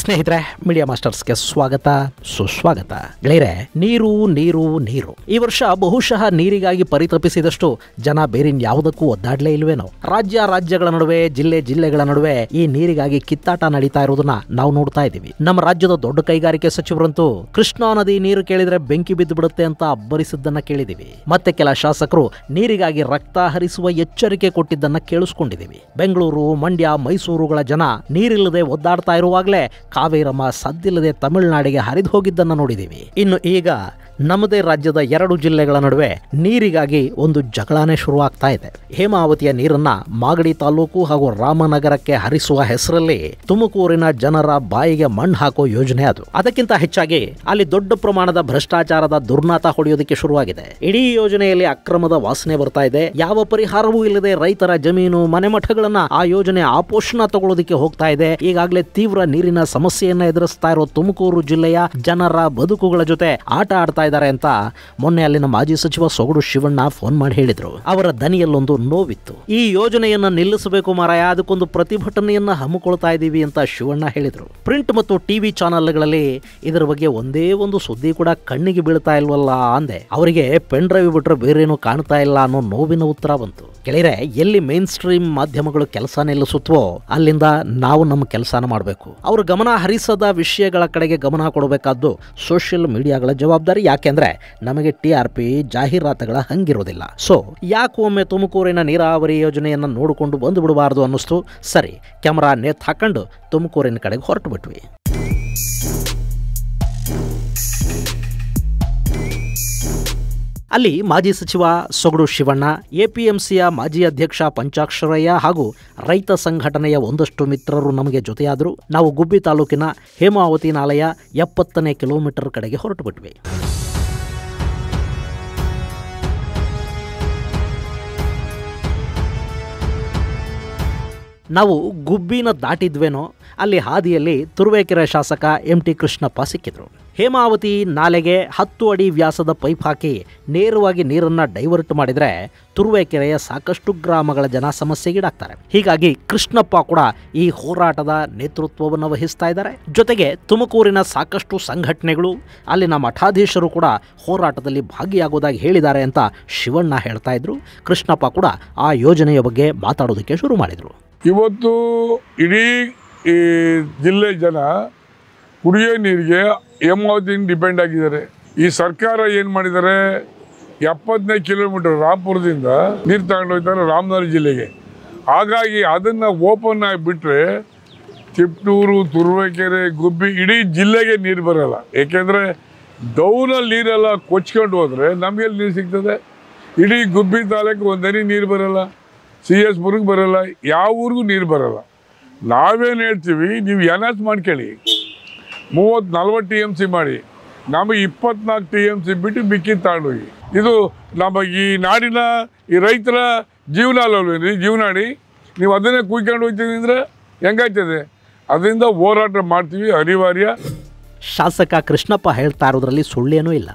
ಸ್ನೇಹಿತರೆ, ಮೀಡಿಯಾ ಮಾಸ್ಟರ್ಸ್ಗೆ ಸ್ವಾಗತ ಸುಸ್ವಾಗತ. ಗೆಳೆಯರೆ, ನೀರು ನೀರು ನೀರು. ಈ ವರ್ಷ ಬಹುಶಃ ನೀರಿಗಾಗಿ ಪರಿತಪಿಸಿದಷ್ಟು ಜನ ಬೇರಿನ್ಯಾವುದಕ್ಕೂ ಒದ್ದಾಡಲೇ ಇಲ್ವೇನೋ. ರಾಜ್ಯಗಳ ನಡುವೆ ಜಿಲ್ಲೆಗಳ ನಡುವೆ ಈ ನೀರಿಗಾಗಿ ಕಿತ್ತಾಟ ನಡೀತಾ ಇರೋದನ್ನ ನಾವು ನೋಡ್ತಾ ಇದ್ದೀವಿ. ನಮ್ಮ ರಾಜ್ಯದ ದೊಡ್ಡ ಕೈಗಾರಿಕೆ ಸಚಿವರಂತೂ ಕೃಷ್ಣಾ ನದಿ ನೀರು ಕೇಳಿದ್ರೆ ಬೆಂಕಿ ಬಿದ್ದು ಬಿಡುತ್ತೆ ಅಂತ ಅಬ್ಬರಿಸಿದ್ದನ್ನ ಕೇಳಿದೀವಿ. ಮತ್ತೆ ಕೆಲ ಶಾಸಕರು ನೀರಿಗಾಗಿ ರಕ್ತ ಹರಿಸುವ ಎಚ್ಚರಿಕೆ ಕೊಟ್ಟಿದ್ದನ್ನ ಕೇಳಿಸ್ಕೊಂಡಿದ್ದೀವಿ. ಬೆಂಗಳೂರು, ಮಂಡ್ಯ, ಮೈಸೂರುಗಳ ಜನ ನೀರಿಲ್ಲದೆ ಒದ್ದಾಡ್ತಾ ಇರುವಾಗಲೇ ಕಾವೇರಮ್ಮ ಸದ್ದಿಲ್ಲದೆ ತಮಿಳುನಾಡಿಗೆ ಹರಿದು ಹೋಗಿದ್ದನ್ನು ನೋಡಿದ್ದೀವಿ. ಇನ್ನು ಈಗ ನಮ್ಮದೇ ರಾಜ್ಯದ 2 ಜಿಲ್ಲೆಗಳ ನಡುವೆ ನೀರಿಗಾಗಿ ಒಂದು ಜಗಳಾನೇ ಶುರುವಾಗ್ತಾ ಇದೆ. ಹೇಮಾವತಿಯ ನೀರನ್ನ ಮಾಗಡಿ ತಾಲೂಕು ಹಾಗೂ ರಾಮನಗರಕ್ಕೆ ಹರಿಸುವ ಹೆಸರಲ್ಲಿ ತುಮಕೂರಿನ ಜನರ ಬಾಯಿಗೆ ಮಣ್ಣು ಹಾಕೋ ಯೋಜನೆ ಅದು. ಅದಕ್ಕಿಂತ ಹೆಚ್ಚಾಗಿ ಅಲ್ಲಿ ದೊಡ್ಡ ಪ್ರಮಾಣದ ಭ್ರಷ್ಟಾಚಾರದ ದುರ್ನಾತ ಹೊಡೆಯೋದಕ್ಕೆ ಶುರುವಾಗಿದೆ. ಇಡೀ ಯೋಜನೆಯಲ್ಲಿ ಅಕ್ರಮದ ವಾಸನೆ ಬರ್ತಾ ಇದೆ. ಯಾವ ಪರಿಹಾರವೂ ಇಲ್ಲದೆ ರೈತರ ಜಮೀನು, ಮನೆಮಠಗಳನ್ನ ಆ ಯೋಜನೆ ಆಪೋಷಣ ತಗೊಳ್ಳೋದಕ್ಕೆ ಹೋಗ್ತಾ ಇದೆ. ಈಗಾಗಲೇ ತೀವ್ರ ನೀರಿನ ಸಮಸ್ಯೆಯನ್ನ ಎದುರಿಸ್ತಾ ಇರೋ ತುಮಕೂರು ಜಿಲ್ಲೆಯ ಜನರ ಬದುಕುಗಳ ಜೊತೆ ಆಟ ಆಡ್ತಾ ಇದ್ದಾರೆ ಅಂತ ಮೊನ್ನೆ ಅಲ್ಲಿನ ಮಾಜಿ ಸಚಿವ ಸೊಗಡು ಶಿವಣ್ಣ ಫೋನ್ ಮಾಡಿ ಹೇಳಿದ್ರು. ಅವರ ದನಿಯಲ್ಲೊಂದು ನೋವಿತ್ತು. ಈ ಯೋಜನೆಯನ್ನ ನಿಲ್ಲಿಸಬೇಕು ಮಾರಾಯ, ಅದಕ್ಕೊಂದು ಪ್ರತಿಭಟನೆಯನ್ನ ಹಮ್ಮಿಕೊಳ್ತಾ ಇದ್ದೀವಿ ಅಂತ ಶಿವಣ್ಣ ಹೇಳಿದ್ರು. ಪ್ರಿಂಟ್ ಮತ್ತು ಟಿವಿ ಚಾನೆಲ್ಗಳಲ್ಲಿ ಇದರ ಬಗ್ಗೆ ಒಂದೇ ಒಂದು ಸುದ್ದಿ ಕೂಡ ಕಣ್ಣಿಗೆ ಬೀಳ್ತಾ ಇಲ್ವಲ್ಲ ಅಂದೆ. ಅವರಿಗೆ ಪೆನ್ ಡ್ರೈವ್ ಬಿಟ್ರೆ ಬೇರೇನು ಕಾಣ್ತಾ ಇಲ್ಲ ಅನ್ನೋ ನೋವಿನ ಉತ್ತರ ಬಂತು. ಗೆಳೆಯರೆ, ಎಲ್ಲಿ ಮೇನ್ ಸ್ಟ್ರೀಮ್ ಮಾಧ್ಯಮಗಳು ಕೆಲಸ ನಿಲ್ಲಿಸುತ್ತವೋ ಅಲ್ಲಿಂದ ನಾವು ನಮ್ಮ ಕೆಲಸನ ಮಾಡಬೇಕು. ಅವರು ಗಮನ ಹರಿಸದ ವಿಷಯಗಳ ಕಡೆಗೆ ಗಮನ ಕೊಡಬೇಕಾದ್ದು ಸೋಷಿಯಲ್ ಮೀಡಿಯಾಗಳ ಜವಾಬ್ದಾರಿ. ಯಾಕೆಂದ್ರೆ ನಮಗೆ TRP ಜಾಹೀರಾತುಗಳ ಹಂಗಿರೋದಿಲ್ಲ. ಸೊ ಯಾಕೆ ಒಮ್ಮೆ ತುಮಕೂರಿನ ನೀರಾವರಿ ಯೋಜನೆಯನ್ನ ನೋಡಿಕೊಂಡು ಬಂದು ಬಿಡಬಾರ್ದು ಅನ್ನಿಸ್ತು. ಸರಿ, ಕ್ಯಾಮರಾ ನೇತ್ ಹಾಕೊಂಡು ತುಮಕೂರಿನ ಕಡೆಗೆ ಹೊರಟು ಬಿಟ್ವಿ. ಅಲ್ಲಿ ಮಾಜಿ ಸಚಿವ ಸೊಗಡು ಶಿವಣ್ಣ, APMCಯ ಮಾಜಿ ಅಧ್ಯಕ್ಷ ಪಂಚಾಕ್ಷರಯ್ಯ ಹಾಗೂ ರೈತ ಸಂಘಟನೆಯ ಒಂದಷ್ಟು ಮಿತ್ರರು ನಮಗೆ ಜೊತೆಯಾದರು. ನಾವು ಗುಬ್ಬಿ ತಾಲೂಕಿನ ಹೇಮಾವತಿ ನಾಲೆಯ 70ನೇ ಕಿಲೋಮೀಟರ್ ಕಡೆಗೆ ಹೊರಟು ಬಿಟ್ವಿ. ನಾವು ಗುಬ್ಬಿನ ದಾಟಿದ್ವೇನೋ ಅಲ್ಲಿ ಹಾದಿಯಲ್ಲಿ ತುರುವೇಕೆರೆ ಶಾಸಕ MT ಕೃಷ್ಣಪ್ಪ ಸಿಕ್ಕಿದ್ರು. ಹೇಮಾವತಿ ನಾಲೆಗೆ 10 ಅಡಿ ವ್ಯಾಸದ ಪೈಪ್ ಹಾಕಿ ನೇರವಾಗಿ ನೀರನ್ನು ಡೈವರ್ಟ್ ಮಾಡಿದರೆ ತುರುವೇಕೆರೆಯ ಸಾಕಷ್ಟು ಗ್ರಾಮಗಳ ಜನ ಸಮಸ್ಯೆಗೀಡಾಗ್ತಾರೆ. ಹೀಗಾಗಿ ಕೃಷ್ಣಪ್ಪ ಕೂಡ ಈ ಹೋರಾಟದ ನೇತೃತ್ವವನ್ನು ವಹಿಸ್ತಾ ಇದ್ದಾರೆ. ಜೊತೆಗೆ ತುಮಕೂರಿನ ಸಾಕಷ್ಟು ಸಂಘಟನೆಗಳು, ಅಲ್ಲಿನ ಮಠಾಧೀಶರು ಕೂಡ ಹೋರಾಟದಲ್ಲಿ ಭಾಗಿಯಾಗೋದಾಗಿ ಹೇಳಿದ್ದಾರೆ ಅಂತ ಶಿವಣ್ಣ ಹೇಳ್ತಾ ಇದ್ರು. ಕೃಷ್ಣಪ್ಪ ಕೂಡ ಆ ಯೋಜನೆಯ ಬಗ್ಗೆ ಮಾತಾಡೋದಕ್ಕೆ ಶುರು ಮಾಡಿದರು. ಇವತ್ತು ಇಡೀ ಈ ಜಿಲ್ಲೆ ಜನ ಕುಡಿಯೋ ನೀರಿಗೆ ಹೇಮಾವತಿಯಿಂದ ಡಿಪೆಂಡ್ ಆಗಿದ್ದಾರೆ. ಈ ಸರ್ಕಾರ ಏನು ಮಾಡಿದ್ದಾರೆ, 70ನೇ ಕಿಲೋಮೀಟರ್ ರಾಂಪುರದಿಂದ ನೀರು ತಗೊಂಡೋಗ್ತಾರೆ ರಾಮನಗರ ಜಿಲ್ಲೆಗೆ. ಹಾಗಾಗಿ ಅದನ್ನು ಓಪನ್ ಆಗಿಬಿಟ್ರೆ ತಿಪ್ಟೂರು, ತುರುವೇಕೆರೆ, ಗುಬ್ಬಿ ಇಡೀ ಜಿಲ್ಲೆಗೆ ನೀರು ಬರೋಲ್ಲ. ಏಕೆಂದರೆ ಡೌನಲ್ಲಿ ನೀರೆಲ್ಲ ಕೊಚ್ಕೊಂಡು ಹೋದರೆ ನಮಗೆಲ್ಲಿ ನೀರು ಸಿಗ್ತದೆ? ಇಡೀ ಗುಬ್ಬಿ ತಾಲೂಕು ಒಂದನಿ ನೀರು ಬರೋಲ್ಲ, CS ಪುರಕ್ಕೆ ಬರೋಲ್ಲ, ಯಾವ ಊರಿಗೂ ನೀರು ಬರೋಲ್ಲ. ನಾವೇನು ಹೇಳ್ತೀವಿ, ನೀವು ಎನ್ಹಾನ್ಸ್ ಮಾಡ್ಕೊಳ್ಳಿ, 30-40 TMC ಮಾಡಿ, ನಮಗೆ 24 TMC ಬಿಟ್ಟು ಮಿಕ್ಕಿದ್ದು ತಗೊಂಡೋಗಿ. ಇದು ನಮ್ಮ ಈ ನಾಡಿನ ಈ ರೈತರ ಜೀವನ ಅಲ್ಲವೇನ್ರಿ? ಜೀವನಾಡಿ ನೀವು ಅದನ್ನೇ ಕುಯ್ಕೊಂಡು ಹೋಗ್ತೀವಿ ಅಂದರೆ ಹೆಂಗಾಗ್ತದೆ? ಅದರಿಂದ ಹೋರಾಟ ಮಾಡ್ತೀವಿ, ಅನಿವಾರ್ಯ. ಶಾಸಕ ಕೃಷ್ಣಪ್ಪ ಹೇಳ್ತಾ ಇರೋದ್ರಲ್ಲಿ ಸುಳ್ಳೇನೂ ಇಲ್ಲ.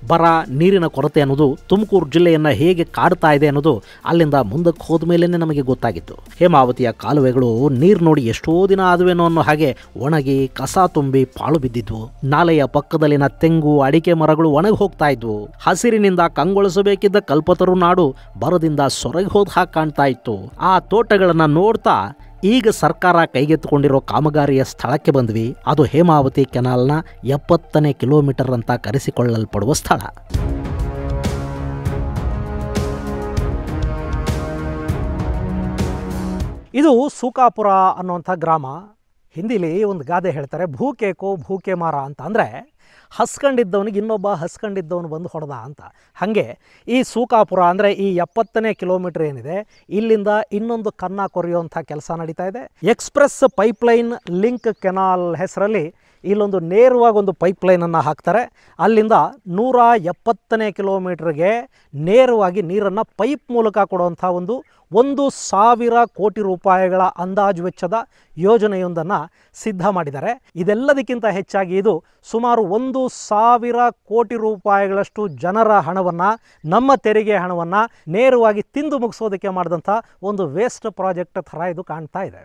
ಬರ, ನೀರಿನ ಕೊರತೆ ಅನ್ನೋದು ತುಮಕೂರು ಜಿಲ್ಲೆಯನ್ನು ಹೇಗೆ ಕಾಡ್ತಾ ಇದೆ ಅನ್ನೋದು ಅಲ್ಲಿಂದ ಮುಂದಕ್ಕೆ ಹೋದ ಮೇಲೇ ನಮಗೆ ಗೊತ್ತಾಗಿತ್ತು. ಹೇಮಾವತಿಯ ಕಾಲುವೆಗಳು ನೀರು ನೋಡಿ ಎಷ್ಟೋ ದಿನ ಆದುವೇನೋ ಅನ್ನೋ ಹಾಗೆ ಒಣಗಿ ಕಸ ತುಂಬಿ ಪಾಳು ಬಿದ್ದಿದ್ವು. ನಾಲೆಯ ಪಕ್ಕದಲ್ಲಿನ ತೆಂಗು, ಅಡಿಕೆ ಮರಗಳು ಒಣಗಿ ಹೋಗ್ತಾ ಇದ್ವು. ಹಸಿರಿನಿಂದ ಕಂಗೊಳಿಸಬೇಕಿದ್ದ ಕಲ್ಪತರು ನಾಡು ಬರದಿಂದ ಸೊರಗಿ ಹೋದ ಹಾಗೆ ಕಾಣ್ತಾ ಇತ್ತು. ಆ ತೋಟಗಳನ್ನು ನೋಡ್ತಾ ಈಗ ಸರ್ಕಾರ ಕೈಗೆತ್ತಿಕೊಂಡಿರೋ ಕಾಮಗಾರಿಯ ಸ್ಥಳಕ್ಕೆ ಬಂದ್ವಿ. ಅದು ಹೇಮಾವತಿ ಕೆನಾಲ್ನ 70ನೇ ಕಿಲೋಮೀಟರ್ ಅಂತ ಕರೆಸಿಕೊಳ್ಳಲ್ಪಡುವ ಸ್ಥಳ. ಇದು ಸೂಕಾಪುರ ಅನ್ನುವಂಥ ಗ್ರಾಮ. ಹಿಂದಿಲಿ ಒಂದು ಗಾದೆ ಹೇಳ್ತಾರೆ, ಭೂಕೇಕೋ ಭೂಕೆ ಮಾರ ಅಂತ. ಅಂದರೆ ಹಸ್ಕೊಂಡಿದ್ದವನಿಗೆ ಇನ್ನೊಬ್ಬ ಹಸ್ಕೊಂಡಿದ್ದವನು ಬಂದು ಹೊಡೆದ ಅಂತ. ಹಾಗೆ ಈ ಸೂಕಾಪುರ ಅಂದರೆ ಈ 70ನೇ ಕಿಲೋಮೀಟರ್ ಏನಿದೆ, ಇಲ್ಲಿಂದ ಇನ್ನೊಂದು ಕನ್ನ ಕೊರೆಯುವಂಥ ಕೆಲಸ ನಡೀತಾ ಇದೆ. ಎಕ್ಸ್ಪ್ರೆಸ್ ಪೈಪ್ಲೈನ್ ಲಿಂಕ್ ಕೆನಾಲ್ ಹೆಸರಲ್ಲಿ ಇಲ್ಲೊಂದು ನೇರವಾಗಿ ಒಂದು ಪೈಪ್ಲೈನನ್ನು ಹಾಕ್ತಾರೆ. ಅಲ್ಲಿಂದ 170ನೇ ಕಿಲೋಮೀಟ್ರಿಗೆ ನೇರವಾಗಿ ನೀರನ್ನು ಪೈಪ್ ಮೂಲಕ ಕೊಡುವಂಥ 1,000 ಕೋಟಿ ರೂಪಾಯಿಗಳ ಅಂದಾಜು ವೆಚ್ಚದ ಯೋಜನೆಯೊಂದನ್ನು ಸಿದ್ಧ ಮಾಡಿದ್ದಾರೆ. ಇದೆಲ್ಲದಕ್ಕಿಂತ ಹೆಚ್ಚಾಗಿ ಇದು ಸುಮಾರು 1,000 ಕೋಟಿ ರೂಪಾಯಿಗಳಷ್ಟು ಜನರ ಹಣವನ್ನು, ನಮ್ಮ ತೆರಿಗೆ ಹಣವನ್ನು ನೇರವಾಗಿ ತಿಂದು ಮುಗಿಸೋದಕ್ಕೆ ಮಾಡಿದಂಥ ಒಂದು ವೇಸ್ಟ್ ಪ್ರಾಜೆಕ್ಟ್ ಥರ ಇದು ಕಾಣ್ತಾ ಇದೆ.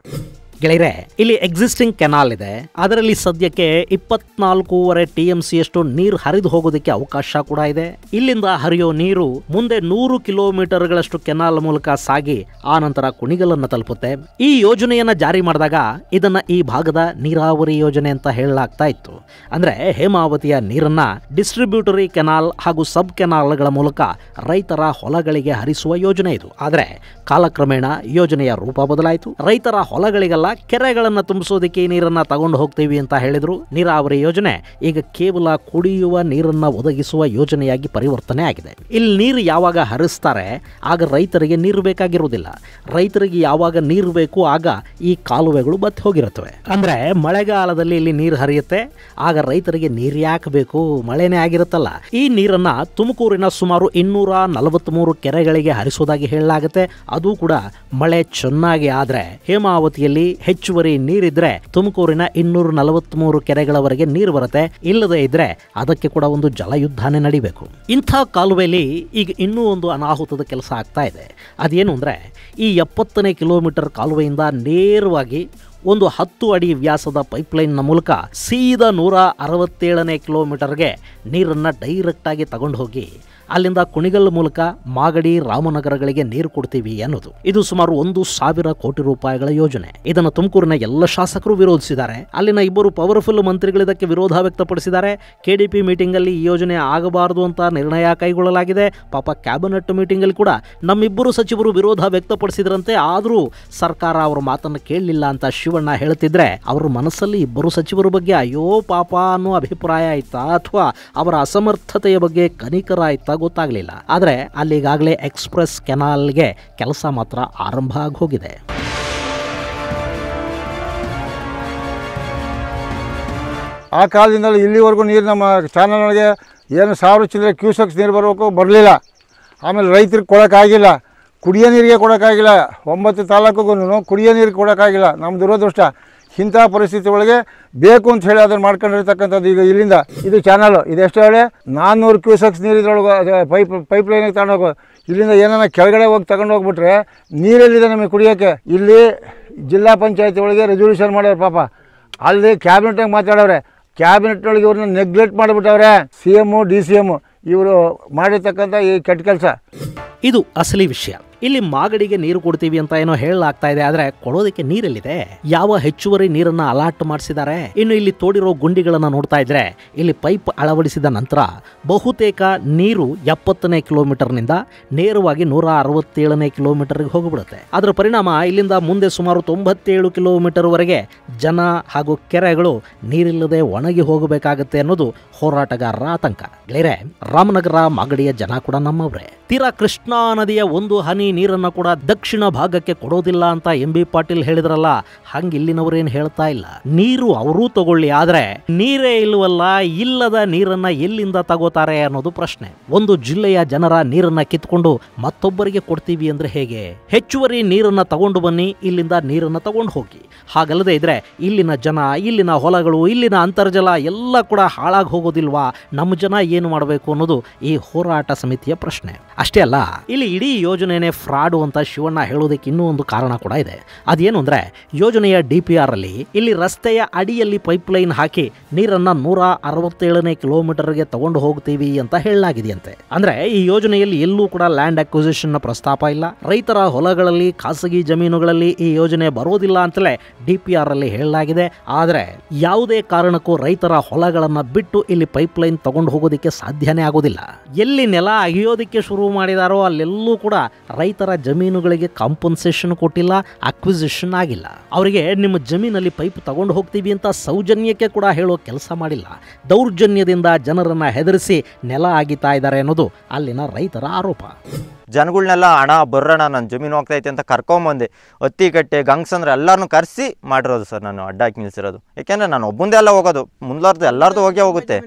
ಗೆಳೆಯರೆ, ಇಲ್ಲಿ ಎಕ್ಸಿಸ್ಟಿಂಗ್ ಕೆನಾಲ್ ಇದೆ. ಅದರಲ್ಲಿ ಸದ್ಯಕ್ಕೆ 24.5 TMC ಅಷ್ಟು ನೀರು ಹರಿದು ಹೋಗೋದಕ್ಕೆ ಅವಕಾಶ ಕೂಡ ಇದೆ. ಇಲ್ಲಿಂದ ಹರಿಯೋ ನೀರು ಮುಂದೆ 100 ಕಿಲೋಮೀಟರ್ಗಳಷ್ಟು ಕೆನಾಲ್ ಮೂಲಕ ಸಾಗಿ ಆ ನಂತರ ಕುಣಿಗಲನ್ನು ತಲುಪುತ್ತೆ. ಈ ಯೋಜನೆಯನ್ನ ಜಾರಿ ಮಾಡಿದಾಗ ಇದನ್ನ ಈ ಭಾಗದ ನೀರಾವರಿ ಯೋಜನೆ ಅಂತ ಹೇಳಲಾಗ್ತಾ ಇತ್ತು. ಅಂದ್ರೆ ಹೇಮಾವತಿಯ ನೀರನ್ನ ಡಿಸ್ಟ್ರಿಬ್ಯೂಟರಿ ಕೆನಾಲ್ ಹಾಗೂ ಸಬ್ ಕೆನಾಲ್ಗಳ ಮೂಲಕ ರೈತರ ಹೊಲಗಳಿಗೆ ಹರಿಸುವ ಯೋಜನೆ ಇದು. ಆದರೆ ಕಾಲಕ್ರಮೇಣ ಯೋಜನೆಯ ರೂಪ ಬದಲಾಯಿತು. ರೈತರ ಹೊಲಗಳಿಗೆಲ್ಲ ಕೆರೆಗಳನ್ನು ತುಂಬಿಸೋದಕ್ಕೆ ನೀರನ್ನ ತಗೊಂಡು ಹೋಗ್ತೀವಿ ಅಂತ ಹೇಳಿದ್ರು. ನೀರಾವರಿ ಯೋಜನೆ ಈಗ ಕೇವಲ ಕುಡಿಯುವ ನೀರನ್ನ ಒದಗಿಸುವ ಯೋಜನೆಯಾಗಿ ಪರಿವರ್ತನೆ ಆಗಿದೆ. ಇಲ್ಲಿ ನೀರು ಯಾವಾಗ ಹರಿಸ್ತಾರೆ ಆಗ ರೈತರಿಗೆ ನೀರು ಬೇಕಾಗಿರುವುದಿಲ್ಲ. ರೈತರಿಗೆ ಯಾವಾಗ ನೀರು ಬೇಕು ಆಗ ಈ ಕಾಲುವೆಗಳು ಬತ್ತಿ ಹೋಗಿರುತ್ತವೆ. ಅಂದ್ರೆ ಮಳೆಗಾಲದಲ್ಲಿ ಇಲ್ಲಿ ನೀರು ಹರಿಯುತ್ತೆ, ಆಗ ರೈತರಿಗೆ ನೀರು ಯಾಕೆ ಬೇಕು, ಮಳೆನೇ ಆಗಿರುತ್ತಲ್ಲ. ಈ ನೀರನ್ನ ತುಮಕೂರಿನ ಸುಮಾರು 243 ಕೆರೆಗಳಿಗೆ ಹರಿಸೋದಾಗಿ ಹೇಳಲಾಗುತ್ತೆ. ಅದು ಕೂಡ ಮಳೆ ಚೆನ್ನಾಗಿ ಆದ್ರೆ. ಹೇಮಾವತಿಯಲ್ಲಿ ಹೆಚ್ಚುವರಿ ನೀರಿದ್ರೆ ತುಮಕೂರಿನ 243 ಕೆರೆಗಳವರೆಗೆ ನೀರು ಬರುತ್ತೆ. ಇಲ್ಲದೆ ಇದ್ರೆ ಅದಕ್ಕೆ ಕೂಡ ಒಂದು ಜಲಯುದ್ಧನೇ ನಡಿಬೇಕು. ಇಂಥ ಕಾಲುವೆಯಲ್ಲಿ ಈಗ ಇನ್ನೂ ಒಂದು ಅನಾಹುತದ ಕೆಲಸ ಆಗ್ತಾ ಇದೆ. ಅದೇನು ಅಂದ್ರೆ, ಈ 70ನೇ ಕಿಲೋಮೀಟರ್ ಕಾಲುವೆಯಿಂದ ನೇರವಾಗಿ ಒಂದು 10 ಅಡಿ ವ್ಯಾಸದ ಪೈಪ್ಲೈನ್ನ ಮೂಲಕ ಸೀದಾ 167ನೇ ಕಿಲೋಮೀಟರ್ಗೆ ನೀರನ್ನು ಡೈರೆಕ್ಟ್ ಆಗಿ ತಗೊಂಡು ಹೋಗಿ ಅಲ್ಲಿಂದ ಕುಣಿಗಲ್ ಮೂಲಕ ಮಾಗಡಿ, ರಾಮನಗರಗಳಿಗೆ ನೀರು ಕೊಡ್ತೀವಿ ಅನ್ನೋದು. ಇದು ಸುಮಾರು 1,000 ಕೋಟಿ ರೂಪಾಯಿಗಳ ಯೋಜನೆ. ಇದನ್ನು ತುಮಕೂರಿನ ಎಲ್ಲ ಶಾಸಕರು ವಿರೋಧಿಸಿದ್ದಾರೆ. ಅಲ್ಲಿನ 2 ಪವರ್ಫುಲ್ ಮಂತ್ರಿಗಳು ಇದಕ್ಕೆ ವಿರೋಧ ವ್ಯಕ್ತಪಡಿಸಿದ್ದಾರೆ. KDP ಮೀಟಿಂಗ್ ಅಲ್ಲಿ ಈ ಯೋಜನೆ ಆಗಬಾರದು ಅಂತ ನಿರ್ಣಯ ಕೈಗೊಳ್ಳಲಾಗಿದೆ. ಪಾಪ ಕ್ಯಾಬಿನೆಟ್ ಮೀಟಿಂಗ್ ಅಲ್ಲಿ ಕೂಡ ನಮ್ಮಿಬ್ಬರು ಸಚಿವರು ವಿರೋಧ ವ್ಯಕ್ತಪಡಿಸಿದ್ರಂತೆ. ಆದರೂ ಸರ್ಕಾರ ಅವರ ಮಾತನ್ನು ಕೇಳಲಿಲ್ಲ ಅಂತ ಶಿವಣ್ಣ ಹೇಳ್ತಿದ್ರೆ ಅವರ ಮನಸ್ಸಲ್ಲಿ 2 ಸಚಿವರ ಬಗ್ಗೆ ಅಯ್ಯೋ ಪಾಪ ಅನ್ನೋ ಅಭಿಪ್ರಾಯ ಆಯ್ತಾ ಅಥವಾ ಅವರ ಅಸಮರ್ಥತೆಯ ಬಗ್ಗೆ ಕನಿಕರ ಆಯ್ತಾ ಗೊತ್ತಾಗಲಿಲ್ಲ. ಆದರೆ ಅಲ್ಲಿಗಾಗಲೇ ಎಕ್ಸ್ಪ್ರೆಸ್ ಕೆನಾಲ್ಗೆ ಕೆಲಸ ಮಾತ್ರ ಆರಂಭ ಆಗಿ ಹೋಗಿದೆ. ಆ ಕಾಲದಿಂದಲೂ ಇಲ್ಲಿವರೆಗೂ ನೀರು ನಮ್ಮ ಚಾನಲ್ಗೆ ಏನು 1000 ಚಿಲ್ಲರೆ ಕ್ಯೂಸೆಕ್ಸ್ ನೀರು ಬರಲಿಲ್ಲ. ಆಮೇಲೆ ರೈತರಿಗೆ ಕೊಡೋಕ್ಕಾಗಿಲ್ಲ, ಕುಡಿಯೋ ನೀರಿಗೆ ಕೊಡೋಕ್ಕಾಗಿಲ್ಲ. 9 ತಾಲೂಕಿಗೂ ಕುಡಿಯೋ ನೀರಿಗೆ ಕೊಡೋಕ್ಕಾಗಿಲ್ಲ. ನಮ್ಮ ದುರದೃಷ್ಟ. ಇಂಥ ಪರಿಸ್ಥಿತಿ ಒಳಗೆ ಬೇಕು ಅಂತ ಹೇಳಿ ಅದನ್ನು ಮಾಡ್ಕೊಂಡಿರ್ತಕ್ಕಂಥದ್ದು. ಈಗ ಇಲ್ಲಿಂದ ಇದು ಚಾನಲು ಇದೆಷ್ಟು ಹೇಳಿ 400 ಕ್ಯೂಸೆಕ್ಸ್ ನೀರು ಇದ್ರೊಳಗೆ ಪೈಪ್ಲೈನಿಗೆ ತಗೊಂಡೋಗೋ. ಇಲ್ಲಿಂದ ಏನಾರ ಕೆಳಗಡೆ ಹೋಗಿ ತಗೊಂಡು ಹೋಗ್ಬಿಟ್ರೆ ನೀರೆಲ್ಲಿದೆ ನಮಗೆ ಕುಡಿಯೋಕ್ಕೆ. ಇಲ್ಲಿ ಜಿಲ್ಲಾ ಪಂಚಾಯತಿ ಒಳಗೆ ರೆಸೊಲ್ಯೂಷನ್ ಮಾಡೋರು ಪಾಪ. ಅಲ್ಲಿ ಕ್ಯಾಬಿನೆಟ್ನಾಗ ಮಾತಾಡೋರೆ. ಕ್ಯಾಬಿನೆಟ್ನೊಳಗೆ ಇವ್ರನ್ನ ನೆಗ್ಲೆಕ್ಟ್ ಮಾಡಿಬಿಟ್ಟವ್ರೆ. CM, DCM ಇವರು ಮಾಡಿರ್ತಕ್ಕಂಥ ಈ ಕೆಟ್ಟ ಕೆಲಸ. ಇದು ಅಸಲಿ ವಿಷಯ. ಇಲ್ಲಿ ಮಾಗಡಿಗೆ ನೀರು ಕೊಡ್ತೀವಿ ಅಂತ ಏನೋ ಹೇಳಲಾಗ್ತಾ ಇದೆ. ಆದ್ರೆ ಕೊಡೋದಕ್ಕೆ ನೀರೆಲ್ಲಿದೆ? ಯಾವ ಹೆಚ್ಚುವರಿ ನೀರನ್ನ ಅಲಾಟ್ ಮಾಡಿಸಿದ್ದಾರೆ? ಇನ್ನು ಇಲ್ಲಿ ತೋಡಿರೋ ಗುಂಡಿಗಳನ್ನ ನೋಡ್ತಾ ಇದ್ರೆ ಇಲ್ಲಿ ಪೈಪ್ ಅಳವಡಿಸಿದ ನಂತರ ಬಹುತೇಕ ನೀರು 70ನೇ ಕಿಲೋಮೀಟರ್ನಿಂದ ನೇರವಾಗಿ 167ನೇ ಕಿಲೋಮೀಟರ್ಗೆ ಹೋಗಿಬಿಡುತ್ತೆ. ಅದರ ಪರಿಣಾಮ ಇಲ್ಲಿಂದ ಮುಂದೆ ಸುಮಾರು 97 ಕಿಲೋಮೀಟರ್ ವರೆಗೆ ಜನ ಹಾಗೂ ಕೆರೆಗಳು ನೀರಿಲ್ಲದೆ ಒಣಗಿ ಹೋಗಬೇಕಾಗತ್ತೆ ಅನ್ನೋದು ಹೋರಾಟಗಾರರ ಆತಂಕ. ಗೆಳೆಯರೆ, ರಾಮನಗರ ಮಾಗಡಿಯ ಜನ ಕೂಡ ನಮ್ಮವ್ರೆ. ತೀರಾ ಕೃಷ್ಣಾ ನದಿಯ ಒಂದು ಹನಿ ನೀರನ್ನು ಕೂಡ ದಕ್ಷಿಣ ಭಾಗಕ್ಕೆ ಕೊಡೋದಿಲ್ಲ ಅಂತ MB ಪಾಟೀಲ್ ಹೇಳಿದ್ರಲ್ಲ, ಹಂಗ ಇಲ್ಲಿನವರೇನು ಹೇಳ್ತಾ ಇಲ್ಲ. ನೀರು ಅವರೂ ತಗೊಳ್ಳಿ, ಆದ್ರೆ ನೀರೇ ಇಲ್ವಲ್ಲ, ಇಲ್ಲದ ನೀರನ್ನ ಎಲ್ಲಿಂದ ತಗೋತಾರೆ ಅನ್ನೋದು ಪ್ರಶ್ನೆ. ಒಂದು ಜಿಲ್ಲೆಯ ಜನರ ನೀರನ್ನ ಕಿತ್ಕೊಂಡು ಮತ್ತೊಬ್ಬರಿಗೆ ಕೊಡ್ತೀವಿ ಅಂದ್ರೆ ಹೇಗೆ? ಹೆಚ್ಚುವರಿ ನೀರನ್ನ ತಗೊಂಡು ಬನ್ನಿ, ಇಲ್ಲಿಂದ ನೀರನ್ನ ತಗೊಂಡು ಹೋಗಿ. ಹಾಗಲ್ಲದೆ ಇದ್ರೆ ಇಲ್ಲಿನ ಜನ, ಇಲ್ಲಿನ ಹೊಲಗಳು, ಇಲ್ಲಿನ ಅಂತರ್ಜಲ ಎಲ್ಲ ಕೂಡ ಹಾಳಾಗಿ ಹೋಗೋದಿಲ್ವಾ? ನಮ್ಮ ಜನ ಏನು ಮಾಡಬೇಕು ಅನ್ನೋದು ಈ ಹೋರಾಟ ಸಮಿತಿಯ ಪ್ರಶ್ನೆ. ಅಷ್ಟೇ ಅಲ್ಲ, ಇಲ್ಲಿ ಇಡೀ ಯೋಜನೆನೇ ಫ್ರಾಡು ಅಂತ ಶಿವಣ್ಣ ಹೇಳೋದಕ್ಕೆ ಇನ್ನೂ ಒಂದು ಕಾರಣ ಕೂಡ ಇದೆ. ಅದೇನು ಅಂದ್ರೆ, ಯೋಜನೆಯ DPR ಅಲ್ಲಿ ಇಲ್ಲಿ ರಸ್ತೆಯ ಅಡಿಯಲ್ಲಿ ಪೈಪ್ಲೈನ್ ಹಾಕಿ ನೀರನ್ನ 167ನೇ ಕಿಲೋಮೀಟರ್ಗೆ ತಗೊಂಡು ಹೋಗ್ತೀವಿ ಅಂತ ಹೇಳಲಾಗಿದೆಯಂತೆ. ಅಂದ್ರೆ ಈ ಯೋಜನೆಯಲ್ಲಿ ಎಲ್ಲೂ ಕೂಡ ಲ್ಯಾಂಡ್ ಅಕ್ವಿಸಿಷನ್ ನ ಪ್ರಸ್ತಾಪ ಇಲ್ಲ. ರೈತರ ಹೊಲಗಳಲ್ಲಿ, ಖಾಸಗಿ ಜಮೀನುಗಳಲ್ಲಿ ಈ ಯೋಜನೆ ಬರೋದಿಲ್ಲ ಅಂತಲೇ DPR ಅಲ್ಲಿ ಹೇಳಲಾಗಿದೆ. ಆದ್ರೆ ಯಾವುದೇ ಕಾರಣಕ್ಕೂ ರೈತರ ಹೊಲಗಳನ್ನ ಬಿಟ್ಟು ಇಲ್ಲಿ ಪೈಪ್ಲೈನ್ ತಗೊಂಡು ಹೋಗೋದಕ್ಕೆ ಸಾಧ್ಯನೇ ಆಗೋದಿಲ್ಲ. ಎಲ್ಲಿ ನೆಲ ಅಗಿಯೋದಕ್ಕೆ ಶುರು ಮಾಡಿದಾರೋ ಅಲ್ಲೆಲ್ಲೂ ಕೂಡ ರೈತರ ಜಮೀನುಗಳಿಗೆ ಕಾಂಪನ್ಸೇಷನ್ ಕೊಟ್ಟಿಲ್ಲ, ಅಕ್ವಿಸಿಷನ್ ಆಗಿಲ್ಲ. ಅವರಿಗೆ ನಿಮ್ಮ ಜಮೀನಲ್ಲಿ ಪೈಪ್ ತಗೊಂಡು ಹೋಗ್ತೀವಿ ಅಂತ ಸೌಜನ್ಯಕ್ಕೆ ಕೂಡ ಹೇಳೋ ಕೆಲಸ ಮಾಡಿಲ್ಲ. ದೌರ್ಜನ್ಯದಿಂದ ಜನರನ್ನ ಹೆದರಿಸಿ ನೆಲ ಆಗಿತಾ ಇದ್ದಾರೆ ಅನ್ನೋದು ಅಲ್ಲಿನ ರೈತರ ಆರೋಪ. ಜನಗಳನ್ನೆಲ್ಲ ಹಣ ಬರ್ರಣ ನನ್ನ ಜಮೀನು ಹೋಗ್ತೈತೆ ಅಂತ ಕರ್ಕೊಂಬಂದೆ, ಅತ್ತಿಕಟ್ಟೆ ಗಂಗಸಂದ್ರೆ ಎಲ್ಲರನ್ನೂ ಕರೆಸಿ ಮಾಡಿರೋದು ಸರ್. ನಾನು ಅಡ್ಡ ಹಾಕಿ ನಿಲ್ಸಿರೋದು ಯಾಕೆಂದರೆ ನಾನು ಒಬ್ಬಂದೇ ಎಲ್ಲ ಹೋಗೋದು, ಮುಂದ್ಲಾರ್ದು ಎಲ್ಲರದು ಹೋಗೇ ಹೋಗುತ್ತೆ.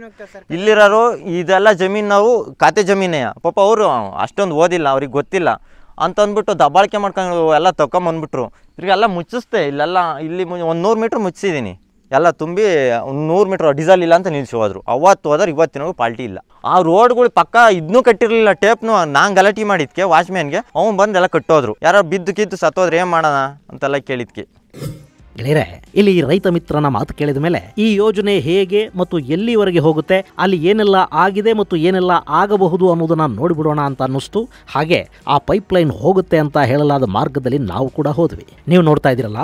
ಇಲ್ಲಿರೋರು ಇದೆಲ್ಲ ಜಮೀನು ನಾವು ಖಾತೆ ಜಮೀನೇ, ಪಾಪ ಅವರು ಅಷ್ಟೊಂದು ಓದಿಲ್ಲ, ಅವ್ರಿಗೆ ಗೊತ್ತಿಲ್ಲ ಅಂತ ಅಂದ್ಬಿಟ್ಟು ದಬ್ಬಾಳಿಕೆ ಮಾಡ್ಕೊಂಡು ಎಲ್ಲ ತೊಗೊಂಬಂದ್ಬಿಟ್ರು. ಇವ್ರಿಗೆಲ್ಲ ಮುಚ್ಚಿಸ್ದೆ. ಇಲ್ಲಿ 100 ಮೀಟ್ರ್ ಮುಚ್ಚಿದ್ದೀನಿ, ಎಲ್ಲ ತುಂಬಿ 100 ಮೀಟ್ರ್ ಡೀಸೆಲ್ ಇಲ್ಲ ಅಂತ ನಿಲ್ಸಿ ಹೋದ್ರು. ಅವತ್ತು ಹೋದ್ರೆ ಇವತ್ತಿನವರೆಗೂ ಪಾಲ್ಟಿ ಇಲ್ಲ. ಆ ರೋಡ್ಗಳು ಪಕ್ಕ ಇದನ್ನೂ ಕಟ್ಟಿರಲಿಲ್ಲ, ಟೇಪ್ನು. ನಾನು ಗಲಾಟೆ ಮಾಡಿದ್ಕೆ ವಾಚ್ಮ್ಯಾನ್ಗೆ ಅವ್ನು ಬಂದು ಎಲ್ಲ ಕಟ್ಟೋದ್ರು. ಯಾರೋ ಬಿದ್ದು ಕಿದ್ದು ಸತ್ತೋದ್ರೆ ಏನು ಮಾಡೋಣ ಅಂತೆಲ್ಲ ಕೇಳಿದ್ಕೆ. ಗೆಳೆಯರೆ, ಇಲ್ಲಿ ರೈತ ಮಿತ್ರನ ಮಾತು ಕೇಳಿದ ಮೇಲೆ ಈ ಯೋಜನೆ ಹೇಗೆ ಮತ್ತು ಎಲ್ಲಿವರೆಗೆ ಹೋಗುತ್ತೆ, ಅಲ್ಲಿ ಏನೆಲ್ಲ ಆಗಿದೆ ಮತ್ತು ಏನೆಲ್ಲ ಆಗಬಹುದು ಅನ್ನೋದನ್ನ ನೋಡಿಬಿಡೋಣ ಅಂತ ಅನ್ನಿಸ್ತು. ಹಾಗೆ ಆ ಪೈಪ್ಲೈನ್ ಹೋಗುತ್ತೆ ಅಂತ ಹೇಳಲಾದ ಮಾರ್ಗದಲ್ಲಿ ನಾವು ಕೂಡ ಹೋದ್ವಿ. ನೀವು ನೋಡ್ತಾ ಇದ್ದೀರಲ್ಲ,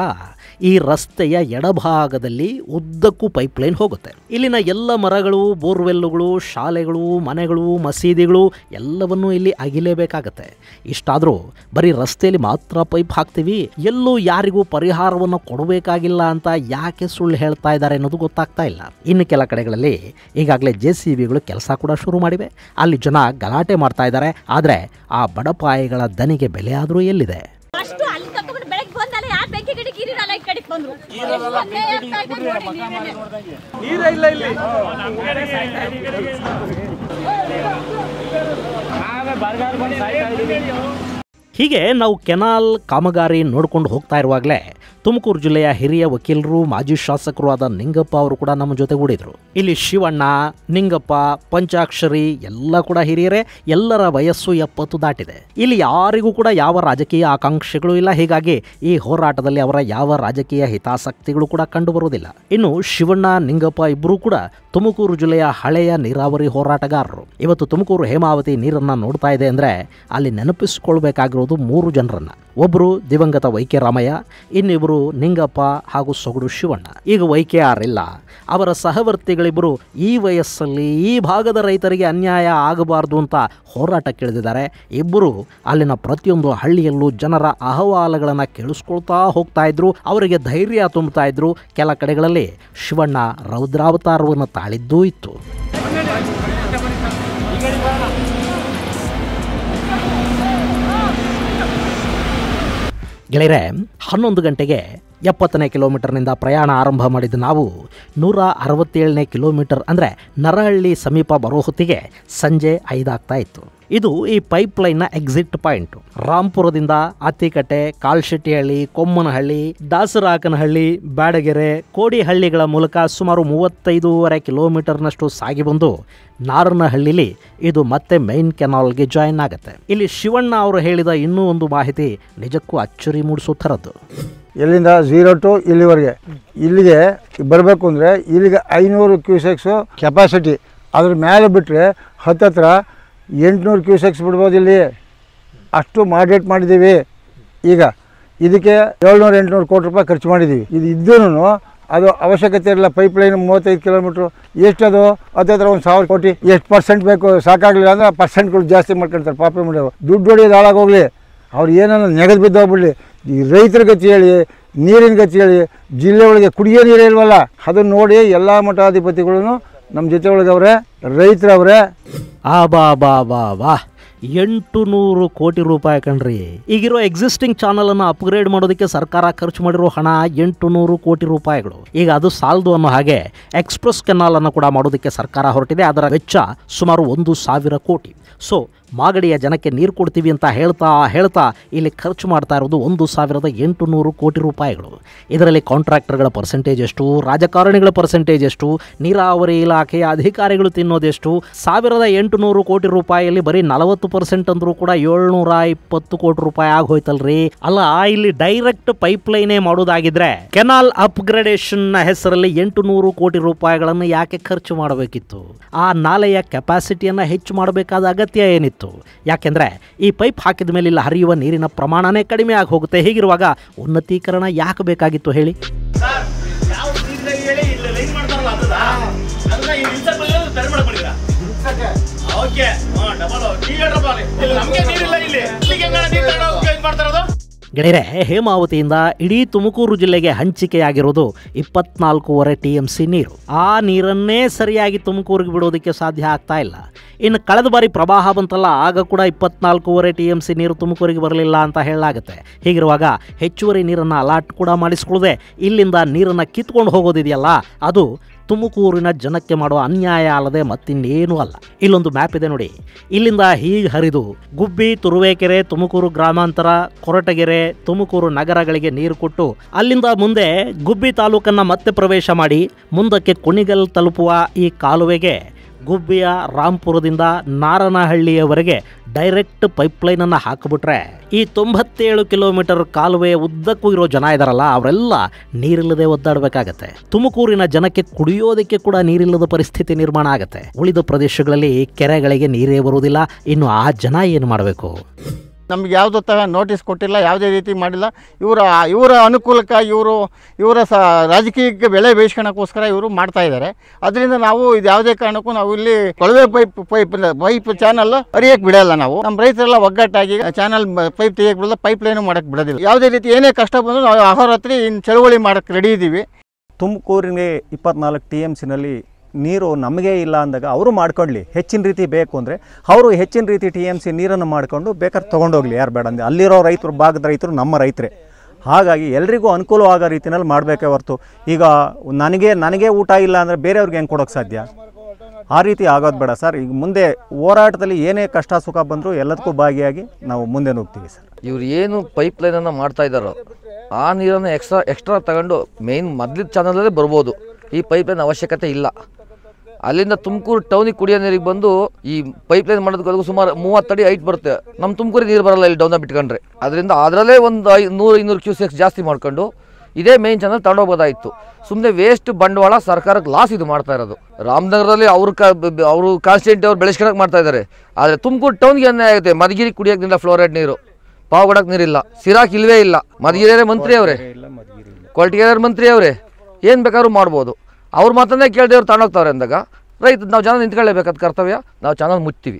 ಈ ರಸ್ತೆಯ ಎಡಭಾಗದಲ್ಲಿ ಉದ್ದಕ್ಕೂ ಪೈಪ್ಲೈನ್ ಹೋಗುತ್ತೆ. ಇಲ್ಲಿನ ಎಲ್ಲ ಮರಗಳು, ಬೋರ್ವೆಲ್ಲುಗಳು, ಶಾಲೆಗಳು, ಮನೆಗಳು, ಮಸೀದಿಗಳು ಎಲ್ಲವನ್ನೂ ಇಲ್ಲಿ ಅಗಿಲೇಬೇಕಾಗತ್ತೆ. ಇಷ್ಟಾದರೂ ಬರೀ ರಸ್ತೆಯಲ್ಲಿ ಮಾತ್ರ ಪೈಪ್ ಹಾಕ್ತೀವಿ, ಎಲ್ಲೂ ಯಾರಿಗೂ ಪರಿಹಾರವನ್ನು ಕೊಡಬೇಕಾಗಿಲ್ಲ ಅಂತ ಯಾಕೆ ಸುಳ್ಳು ಹೇಳ್ತಾ ಇದ್ದಾರೆ ಅನ್ನೋದು ಗೊತ್ತಾಗ್ತಾ ಇಲ್ಲ. ಇನ್ನು ಕೆಲ ಕಡೆಗಳಲ್ಲಿ ಈಗಾಗಲೇ JCBಗಳು ಕೆಲಸ ಕೂಡ ಶುರು ಮಾಡಿವೆ. ಅಲ್ಲಿ ಜನ ಗಲಾಟೆ ಮಾಡ್ತಾ ಇದ್ದಾರೆ. ಆದರೆ ಆ ಬಡಪಾಯಿಗಳ ದನಿಗೆ ಬೆಲೆ ಆದರೂ ಎಲ್ಲಿದೆ? ಹೀಗೆ ನಾವು ಕೆನಾಲ್ ಕಾಮಗಾರಿ ನೋಡ್ಕೊಂಡು ಹೋಗ್ತಾ ಇರುವಾಗಲೇ ತುಮಕೂರು ಜಿಲ್ಲೆಯ ಹಿರಿಯ ವಕೀಲರು, ಮಾಜಿ ಶಾಸಕರು ಆದ ನಿಂಗಪ್ಪ ಅವರು ಕೂಡ ನಮ್ಮ ಜೊತೆ ಕೂಡಿದ್ರು. ಇಲ್ಲಿ ಶಿವಣ್ಣ, ನಿಂಗಪ್ಪ, ಪಂಚಾಕ್ಷರಿ ಎಲ್ಲ ಕೂಡ ಹಿರಿಯರೇ. ಎಲ್ಲರ ವಯಸ್ಸು 70 ದಾಟಿದೆ. ಇಲ್ಲಿ ಯಾರಿಗೂ ಕೂಡ ಯಾವ ರಾಜಕೀಯ ಆಕಾಂಕ್ಷೆಗಳು ಇಲ್ಲ. ಹೀಗಾಗಿ ಈ ಹೋರಾಟದಲ್ಲಿ ಅವರ ಯಾವ ರಾಜಕೀಯ ಹಿತಾಸಕ್ತಿಗಳು ಕೂಡ ಕಂಡು ಬರುವುದಿಲ್ಲ. ಇನ್ನು ಶಿವಣ್ಣ, ನಿಂಗಪ್ಪ ಇಬ್ಬರೂ ಕೂಡ ತುಮಕೂರು ಜಿಲ್ಲೆಯ ಹಳೆಯ ನೀರಾವರಿ ಹೋರಾಟಗಾರರು. ಇವತ್ತು ತುಮಕೂರು ಹೇಮಾವತಿ ನೀರನ್ನ ನೋಡ್ತಾ ಇದೆ ಅಂದ್ರೆ ಅಲ್ಲಿ ನೆನಪಿಸಿಕೊಳ್ಬೇಕಾಗಿರೋದು 3 ಜನರನ್ನ. ಒಬ್ಬರು ದಿವಂಗತ ವೈಕೆ ರಾಮಯ್ಯ, ಇನ್ನಿಬ್ಬರು ನಿಂಗಪ್ಪ ಹಾಗೂ ಸೊಗಡು ಶಿವಣ್ಣ. ಈಗ ವೈಕೆ ಇಲ್ಲ. ಅವರ ಸಹವರ್ತಿಗಳಿಬ್ಬರು ಈ ವಯಸ್ಸಲ್ಲಿ ಈ ಭಾಗದ ರೈತರಿಗೆ ಅನ್ಯಾಯ ಆಗಬಾರ್ದು ಅಂತ ಹೋರಾಟಕ್ಕಿಳಿದಿದ್ದಾರೆ. ಇಬ್ಬರು ಅಲ್ಲಿನ ಪ್ರತಿಯೊಂದು ಹಳ್ಳಿಯಲ್ಲೂ ಜನರ ಅಹವಾಲುಗಳನ್ನು ಕೇಳಿಸ್ಕೊಳ್ತಾ ಹೋಗ್ತಾ ಇದ್ರು, ಅವರಿಗೆ ಧೈರ್ಯ ತುಂಬುತ್ತಾ ಇದ್ರು. ಕೆಲ ಕಡೆಗಳಲ್ಲಿ ಶಿವಣ್ಣ ರೌದ್ರಾವತಾರವನ್ನು ತಾಳಿದ್ದೂ ಇತ್ತು. ಗೆಳೆಯರೆ, 11 ಗಂಟೆಗೆ 70ನೇ ಕಿಲೋಮೀಟರ್ನಿಂದ ಪ್ರಯಾಣ ಆರಂಭ ಮಾಡಿದ ನಾವು 167ನೇ ಕಿಲೋಮೀಟರ್ ಅಂದರೆ ನರಹಳ್ಳಿ ಸಮೀಪ ಬರೋ ಹೊತ್ತಿಗೆ ಸಂಜೆ 5 ಆಗ್ತಾ ಇತ್ತು. ಇದು ಈ ಪೈಪ್ಲೈನ್ನ ಎಕ್ಸಿಟ್ ಪಾಯಿಂಟ್. ರಾಂಪುರದಿಂದ ಅತ್ತಿಕಟ್ಟೆ, ಕಾಲ್ಶೆಟ್ಟಿಹಳ್ಳಿ, ಕೊಮ್ಮನಹಳ್ಳಿ, ದಾಸರಾಕನಹಳ್ಳಿ, ಬ್ಯಾಡಗೆರೆ, ಕೋಡಿಹಳ್ಳಿಗಳ ಮೂಲಕ ಸುಮಾರು 35.5 ಕಿಲೋಮೀಟರ್ನಷ್ಟು ಸಾಗಿ ಬಂದು ನಾರನಹಳ್ಳಿಲಿ ಇದು ಮತ್ತೆ ಮೈನ್ ಕೆನಾಲ್ಗೆ ಜಾಯಿನ್ ಆಗುತ್ತೆ. ಇಲ್ಲಿ ಶಿವಣ್ಣ ಅವರು ಹೇಳಿದ ಇನ್ನೂ ಒಂದು ಮಾಹಿತಿ ನಿಜಕ್ಕೂ ಅಚ್ಚರಿ ಮೂಡಿಸೋ ಥರದ್ದು. ಇಲ್ಲಿಂದ 0 to ಇಲ್ಲಿವರೆಗೆ, ಇಲ್ಲಿಗೆ ಬರಬೇಕು ಅಂದರೆ ಇಲ್ಲಿಗೆ 500 ಕ್ಯೂಸೆಕ್ಸು ಕೆಪಾಸಿಟಿ. ಅದ್ರ ಮೇಲೆ ಬಿಟ್ಟರೆ ಹತ್ತತ್ರ 800 ಕ್ಯೂಸೆಕ್ಸ್ ಬಿಡ್ಬೋದು. ಇಲ್ಲಿ ಅಷ್ಟು ಮಾಡ್ರೇಟ್ ಮಾಡಿದ್ದೀವಿ. ಈಗ ಇದಕ್ಕೆ 700-800 ಕೋಟಿ ರೂಪಾಯಿ ಖರ್ಚು ಮಾಡಿದ್ದೀವಿ. ಇದು ಇದ್ದೂ ಅದು ಅವಶ್ಯಕತೆ ಇರಲ್ಲ. ಪೈಪ್ಲೈನ್ 35 ಕಿಲೋಮೀಟ್ರು ಎಷ್ಟದು? ಹತ್ತತ್ರ 1,000 ಕೋಟಿ. ಎಷ್ಟು ಪರ್ಸೆಂಟ್ ಬೇಕು? ಸಾಕಾಗಲಿಲ್ಲ ಅಂದರೆ ಪರ್ಸೆಂಟ್ಗಳು ಜಾಸ್ತಿ ಮಾಡ್ಕೊಳ್ತಾರೆ. ಪಾಪ ಮಾಡಿದ್ರು ದುಡ್ಡು ಹೊಡಿಯೋದು ಹಾಳಾಗೋಗ್ಲಿ, ಅವ್ರು ಏನನ್ನ ನೆಗೆದು ಬಿದ್ದೋಗ್ಬಿಡ್ಲಿ. ಈ ರೈತರ ಗತಿ ಹೇಳಿ, ನೀರಿನ ಗತಿ ಹೇಳಿ, ಜಿಲ್ಲೆ ಒಳಗೆ ಕುಡಿಯೋ ನೀರು ಇಲ್ವಲ್ಲ, ಅದನ್ನು ನೋಡಿ ಎಲ್ಲ ಮಠಾಧಿಪತಿಗಳು ನಮ್ಮ ಜೊತೆ ಒಳಗವ್ರೆ, ರೈತರವ್ರೆ. ಬಾ 800 ಕೋಟಿ ರೂಪಾಯಿ ಕಣ್ರಿ. ಈಗಿರೋ ಎಕ್ಸಿಸ್ಟಿಂಗ್ ಚಾನಲ್ ಅನ್ನು ಅಪ್ಗ್ರೇಡ್ ಮಾಡೋದಕ್ಕೆ ಸರ್ಕಾರ ಖರ್ಚು ಮಾಡಿರೋ ಹಣ 800 ಕೋಟಿ ರೂಪಾಯಿಗಳು. ಈಗ ಅದು ಸಾಲದು ಅನ್ನೋ ಹಾಗೆ ಎಕ್ಸ್ಪ್ರೆಸ್ ಕೆನಾಲ್ ಅನ್ನು ಕೂಡ ಮಾಡೋದಕ್ಕೆ ಸರ್ಕಾರ ಹೊರಟಿದೆ. ಅದರ ವೆಚ್ಚ ಸುಮಾರು 1,000 ಕೋಟಿ. ಸೊ ಮಾಗಡಿಯ ಜನಕ್ಕೆ ನೀರು ಕೊಡ್ತೀವಿ ಅಂತ ಹೇಳ್ತಾ ಇಲ್ಲಿ ಖರ್ಚು ಮಾಡ್ತಾ ಇರೋದು 1,800 ಕೋಟಿ ರೂಪಾಯಿಗಳು. ಇದರಲ್ಲಿ ಕಾಂಟ್ರಾಕ್ಟರ್ಗಳ ಪರ್ಸೆಂಟೇಜ್ ಎಷ್ಟು, ರಾಜಕಾರಣಿಗಳ ಪರ್ಸೆಂಟೇಜ್ ಎಷ್ಟು, ನೀರಾವರಿ ಇಲಾಖೆಯ ಅಧಿಕಾರಿಗಳು ತಿನ್ನೋದೆಷ್ಟು? 1,800 ಕೋಟಿ ರೂಪಾಯಿಯಲ್ಲಿ ಬರೀ 40% ಅಂದ್ರೂ ಕೂಡ 720 ಕೋಟಿ ರೂಪಾಯಿ ಆಗೋಯ್ತಲ್ರಿ. ಅಲ್ಲ, ಇಲ್ಲಿ ಡೈರೆಕ್ಟ್ ಪೈಪ್ಲೈನೇ ಮಾಡೋದಾಗಿದ್ರೆ ಕೆನಾಲ್ ಅಪ್ಗ್ರೇಡೇಷನ್ ನ ಹೆಸರಲ್ಲಿ 800 ಕೋಟಿ ರೂಪಾಯಿಗಳನ್ನು ಯಾಕೆ ಖರ್ಚು ಮಾಡಬೇಕಿತ್ತು? ಆ ನಾಲೆಯ ಕೆಪಾಸಿಟಿಯನ್ನ ಹೆಚ್ಚು ಮಾಡಬೇಕಾದ ಅಗತ್ಯ ಏನಿತ್ತು? ಯಾಕೆಂದ್ರೆ ಈ ಪೈಪ್ ಹಾಕಿದ ಮೇಲೆ ಇಲ್ಲಿ ಹರಿಯುವ ನೀರಿನ ಪ್ರಮಾಣನೇ ಕಡಿಮೆ ಆಗಿ ಹೋಗುತ್ತೆ. ಹೀಗಿರುವಾಗ ಉನ್ನತೀಕರಣ ಯಾಕೆ ಬೇಕಾಗಿತ್ತು ಹೇಳಿ? ಗೆಳೆಯರೆ, ಹೇಮಾವತಿಯಿಂದ ಇಡೀ ತುಮಕೂರು ಜಿಲ್ಲೆಗೆ ಹಂಚಿಕೆಯಾಗಿರೋದು 24.5 TMC ನೀರು. ಆ ನೀರನ್ನೇ ಸರಿಯಾಗಿ ತುಮಕೂರಿಗೆ ಬಿಡೋದಕ್ಕೆ ಸಾಧ್ಯ ಆಗ್ತಾ ಇಲ್ಲ. ಇನ್ನು ಕಳೆದ ಬಾರಿ ಪ್ರವಾಹ ಬಂತಲ್ಲ, ಆಗ ಕೂಡ 24.5 TMC ನೀರು ತುಮಕೂರಿಗೆ ಬರಲಿಲ್ಲ ಅಂತ ಹೇಳಲಾಗುತ್ತೆ. ಹೀಗಿರುವಾಗ ಹೆಚ್ಚುವರಿ ನೀರನ್ನು ಅಲಾಟ್ ಕೂಡ ಮಾಡಿಸ್ಕೊಳ್ಳದೆ ಇಲ್ಲಿಂದ ನೀರನ್ನು ಕಿತ್ಕೊಂಡು ಹೋಗೋದಿದೆಯಲ್ಲ, ಅದು ತುಮಕೂರಿನ ಜನಕ್ಕೆ ಮಾಡುವ ಅನ್ಯಾಯ ಅಲ್ಲದೆ ಮತ್ತಿನ್ನೇನೂ ಅಲ್ಲ. ಇಲ್ಲೊಂದು ಮ್ಯಾಪ್ ಇದೆ ನೋಡಿ. ಇಲ್ಲಿಂದ ಹೀಗೆ ಹರಿದು ಗುಬ್ಬಿ, ತುರುವೇಕೆರೆ, ತುಮಕೂರು ಗ್ರಾಮಾಂತರ, ಕೊರಟಗೆರೆ, ತುಮಕೂರು ನಗರಗಳಿಗೆ ನೀರು ಕೊಟ್ಟು ಅಲ್ಲಿಂದ ಮುಂದೆ ಗುಬ್ಬಿ ತಾಲೂಕನ್ನು ಮತ್ತೆ ಪ್ರವೇಶ ಮಾಡಿ ಮುಂದಕ್ಕೆ ಕುಣಿಗಲ್ ತಲುಪುವ ಈ ಕಾಲುವೆಗೆ ಗುಬ್ಬಿಯ ರಾಂಪುರದಿಂದ ನಾರನಹಳ್ಳಿಯವರೆಗೆ ಡೈರೆಕ್ಟ್ ಪೈಪ್ಲೈನ್ ಅನ್ನ ಹಾಕಿಬಿಟ್ರೆ ಈ 97 ಕಿಲೋಮೀಟರ್ ಕಾಲುವೆ ಉದ್ದಕ್ಕೂ ಇರೋ ಜನ ಇದಾರಲ್ಲ ಅವರೆಲ್ಲ ನೀರಿಲ್ಲದೆ ಒದ್ದಾಡಬೇಕಾಗತ್ತೆ. ತುಮಕೂರಿನ ಜನಕ್ಕೆ ಕುಡಿಯೋದಕ್ಕೆ ಕೂಡ ನೀರಿಲ್ಲದ ಪರಿಸ್ಥಿತಿ ನಿರ್ಮಾಣ ಆಗತ್ತೆ. ಉಳಿದ ಪ್ರದೇಶಗಳಲ್ಲಿ ಕೆರೆಗಳಿಗೆ ನೀರೇ ಬರುವುದಿಲ್ಲ. ಇನ್ನು ಆ ಜನ ಏನು ಮಾಡಬೇಕು? ನಮ್ಗೆ ಯಾವುದೋ ತರ ನೋಟಿಸ್ ಕೊಟ್ಟಿಲ್ಲ, ಯಾವುದೇ ರೀತಿ ಮಾಡಿಲ್ಲ. ಇವರ ಅನುಕೂಲಕ್ಕಾಗಿ ಇವರ ರಾಜಕೀಯಕ್ಕೆ ಬೆಲೆ ಬೇಯಿಸ್ಕೊಳ್ಳೋಕ್ಕೋಸ್ಕರ ಇವರು ಮಾಡ್ತಾ ಇದ್ದಾರೆ. ಅದರಿಂದ ನಾವು ಇದು ಯಾವುದೇ ಕಾರಣಕ್ಕೂ ನಾವು ಇಲ್ಲಿ ಕೊಳವೆ ಪೈಪ್ ಚಾನಲ್ ಅರಿಯಕ್ಕೆ ಬಿಡಲ್ಲ. ನಾವು ನಮ್ಮ ರೈತರೆಲ್ಲ ಒಗ್ಗಟ್ಟಾಗಿ ಚಾನಲ್ ಪೈಪ್ ತೆಗಿಯಕ್ಕೆ ಬಿಡಲ್ಲ, ಪೈಪ್ ಲೈನು ಮಾಡೋಕ್ಕೆ ಬಿಡೋದಿಲ್ಲ. ಯಾವುದೇ ರೀತಿ ಏನೇ ಕಷ್ಟ ಬಂದರೂ ನಾವು ಅಹೋರಾತ್ರಿ ಇನ್ನು ಚಳುವಳಿ ಮಾಡೋಕ್ಕೆ ರೆಡಿ ಇದ್ದೀವಿ. ತುಮಕೂರಿಗೆ 24 TMCನಲ್ಲಿ ನೀರು ನಮಗೆ ಇಲ್ಲ ಅಂದಾಗ ಅವರು ಮಾಡ್ಕೊಳ್ಳಿ. ಹೆಚ್ಚಿನ ರೀತಿ ಬೇಕು ಅಂದರೆ ಅವರು ಹೆಚ್ಚಿನ ರೀತಿ TMC ನೀರನ್ನು ಮಾಡಿಕೊಂಡು ಬೇಕಾದ್ರೆ ತೊಗೊಂಡೋಗ್ಲಿ, ಯಾರು ಬೇಡ ಅಂದರೆ ಅಲ್ಲಿರೋ ರೈತರು, ಭಾಗದ ರೈತರು ನಮ್ಮ ರೈತರೇ. ಹಾಗಾಗಿ ಎಲ್ರಿಗೂ ಅನುಕೂಲವಾಗೋ ರೀತಿಯಲ್ಲಿ ಮಾಡಬೇಕೇ ಹೊರತು ಈಗ ನನಗೆ ಊಟ ಇಲ್ಲ ಅಂದರೆ ಬೇರೆಯವ್ರಿಗೆ ಹೆಂಗೆ ಕೊಡೋಕ್ಕೆ ಸಾಧ್ಯ? ಆ ರೀತಿ ಆಗೋದು ಬೇಡ ಸರ್. ಈಗ ಮುಂದೆ ಹೋರಾಟದಲ್ಲಿ ಏನೇ ಕಷ್ಟ ಸುಖ ಬಂದರೂ ಎಲ್ಲದಕ್ಕೂ ಭಾಗಿಯಾಗಿ ನಾವು ಮುಂದೆ ಹೋಗ್ತೀವಿ ಸರ್. ಇವ್ರು ಏನು ಪೈಪ್ ಲೈನನ್ನು ಮಾಡ್ತಾ ಇದ್ದಾರೋ ಆ ನೀರನ್ನು ಎಕ್ಸ್ಟ್ರಾ ತಗೊಂಡು ಮೇಯ್ನ್ ಮೊದಲಿದ್ದ ಚಾನಲಲ್ಲೇ ಬರ್ಬೋದು. ಈ ಪೈಪ್ ಲೈನ್ ಅವಶ್ಯಕತೆ ಇಲ್ಲ. ಅಲ್ಲಿಂದ ತುಮಕೂರು ಟೌನಿಗೆ ಕುಡಿಯೋ ನೀರಿಗೆ ಬಂದು ಈ ಪೈಪ್ ಲೈನ್ ಮಾಡೋದಕ್ಕೂ ಸುಮಾರು 30 ಅಡಿ ಹೈಟ್ ಬರುತ್ತೆ. ನಮ್ಮ ತುಮಕೂರಿಗೆ ನೀರು ಬರಲ್ಲ ಇಲ್ಲಿ ಡೌನ ಬಿಟ್ಕೊಂಡ್ರೆ. ಅದರಿಂದ ಅದರಲ್ಲೇ ಒಂದು 100-200 ಕ್ಯೂಸೆಕ್ಸ್ ಜಾಸ್ತಿ ಮಾಡ್ಕೊಂಡು ಇದೇ ಮೇನ್ ಚಾನಲ್ ತಗೊಂಡೋಗ್ಬೋದಾಯಿತು. ಸುಮ್ಮನೆ ವೇಸ್ಟ್ ಬಂಡವಾಳ ಸರ್ಕಾರಕ್ಕೆ ಲಾಸ್ ಇದು ಮಾಡ್ತಾ ಇರೋದು. ರಾಮನಗರದಲ್ಲಿ ಅವರು ಕಾನ್ಸ್ಟಿಟ್ಯೂಂಟ್ ಅವ್ರು ಬೆಳೆಸ್ಕೊಳಕ್ಕೆ ಮಾಡ್ತಾ ಇದ್ದಾರೆ. ಆದರೆ ತುಮಕೂರು ಟೌನ್ಗೆ ಅನ್ಯಾಯ ಆಗುತ್ತೆ. ಮಧುಗಿರಿ ಕುಡಿಯೋಕ್ಕಿಲ್ಲ, ಫ್ಲೋರೈಡ್ ನೀರು, ಪಾವಗಡಕ್ಕೆ ನೀರಿಲ್ಲ, ಸಿರಾಕ್ ಇಲ್ವೇ ಇಲ್ಲ. ಮಧುಗಿರಿಯರೇ ಮಂತ್ರಿ ಅವರೇ, ಕೊಲ್ಟಿಗೆರೆ ಮಂತ್ರಿ ಅವರೇ, ಏನು ಬೇಕಾದ್ರೂ ಮಾಡ್ಬೋದು. ಅವ್ರ ಮಾತನ್ನೇ ಕೇಳದೆ ಅವ್ರು ತಗೊಂಡೋಗ್ತಾವ್ರೆ ಅಂದಾಗ ರೈತ ನಾವು ಚಾನಲ್ ನಿಂತ್ಕೊಳ್ಳೇಬೇಕಾದ ಕರ್ತವ್ಯ, ನಾವು ಚಾನಲ್ ಮುಚ್ತೀವಿ.